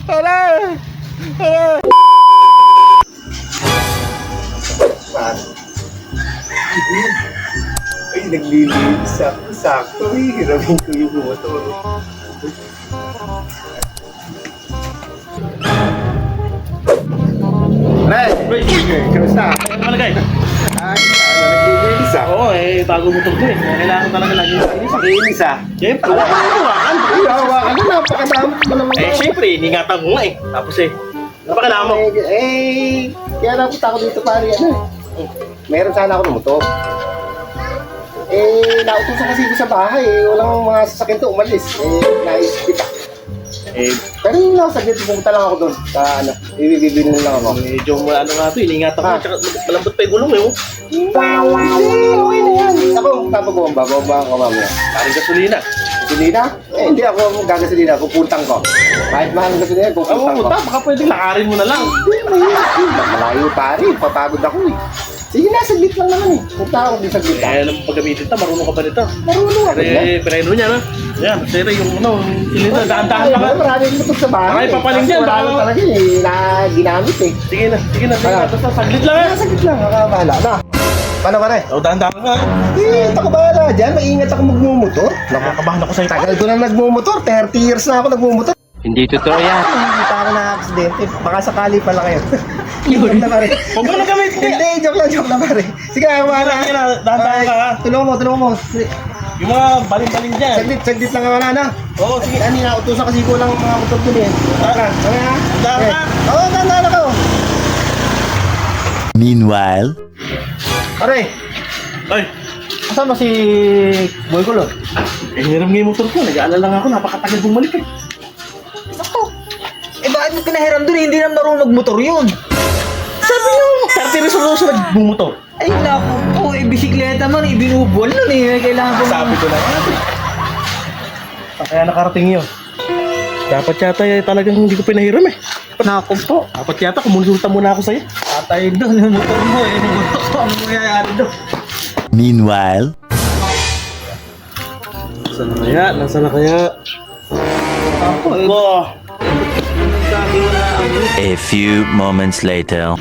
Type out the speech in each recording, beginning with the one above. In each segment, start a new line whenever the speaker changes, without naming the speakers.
Aray! Aray! Ay, naglilinis. Sakto eh. Hiramin ko yung motor. Red! Kamusta?
Ano malagay?
Ay, naglilinis ako.
Oo bago motor ko kailangan talaga lagi makinis.
Naglilinis
Siyempre, wala ka hawakan.
Ay, hawakan na. Napakadamot mo naman.
Siyempre, iningatan ko nga Tapos napakadamot mo.
Kaya napunta ako dito pare. Meron sana ako ng motor. Nautusan kasi ko sa bahay. Walang mga sasakyan to umalis. Naisip kita. Pero yung saglit, pumunta lang ako doon. Ibibili lang ako.
Medyo nga ito, iningatan ko. Tsaka malambot pa yung gulong
Okay na yan. Ako, papagawamba. Bawamba ako mamaya.
Parang gasolina.
Gasolina? Hindi ako gagasolina. Pupuntang ko. Kahit mahal ng gasolina, pupuntang ko.
Baka pwedeng lakarin mo na lang.
Malayo pare. Papagod ako Sige na, saglit lang naman Punta ako din saglit lang.
Alam mo paggamitin ito, marunong ka pa nito.
Marunong ako na.
Preno niya, no? Yan, sira yung silindro, daan-daan lang.
Maraming motor sa bahay.
Ay, papaling dyan,
baka talaga na ginamit
Sige na. Basta saglit lang
Saglit lang, nakabala na. Paano ba rin?
Daan-daan nga.
Ito ka ba dyan? Maingat ako magmumotor.
Nakakabahan ako sa'yo.
Tagal ko na nagmumotor. 30 years na ako nagmumotor.
Hindi totoo yan.
Nakikita ako na aksidente. Baka sakali pala kayo. Joke na pare.
Huwag mo na gamit.
Hindi, joke lang pare. Sige, wala.
Daan-daan ka.
Tulungan mo.
Yung mga baling-baling dyan.
Saglit lang wala na.
Oo, sige.
Kanina, utusan kasi ko lang mga motor ko din.
Daan ka.
Oo, daan ako.
Meanwhile,
Pare,
Ay,
kasama si Boy Kulot.
hiram nga yung motor ko. Nag-aalala lang ako. Napakatagal bumalik
Ako. Bakit mo pinahiram doon? Hindi naman marunong magmotor yun.
Sabi nyo, 30 resolution nagbumotor.
Ay, naku po. Bisikleta man, ibinubuwal nun Kailangan ko
Sabi ko na Kaya nakarating yun. Dapat yata talagang hindi ko pinahiram
Naku po.
Dapat yata kumonsulta muna ako sa'yo.
Tatay doon, yung motor mo. Ano mangyayari doon?
meanwhile,
Nasaan na kaya?
Ako sabi mo na
a few moments later.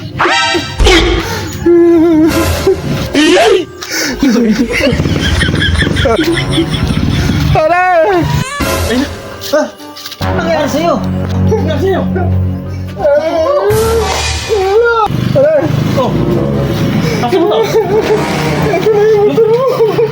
Pare!
Ano nangyari sa'yo?
Tingnan sa'yo.
Pare!
Oh. Tapos mo to.
Ito na yung motor mo!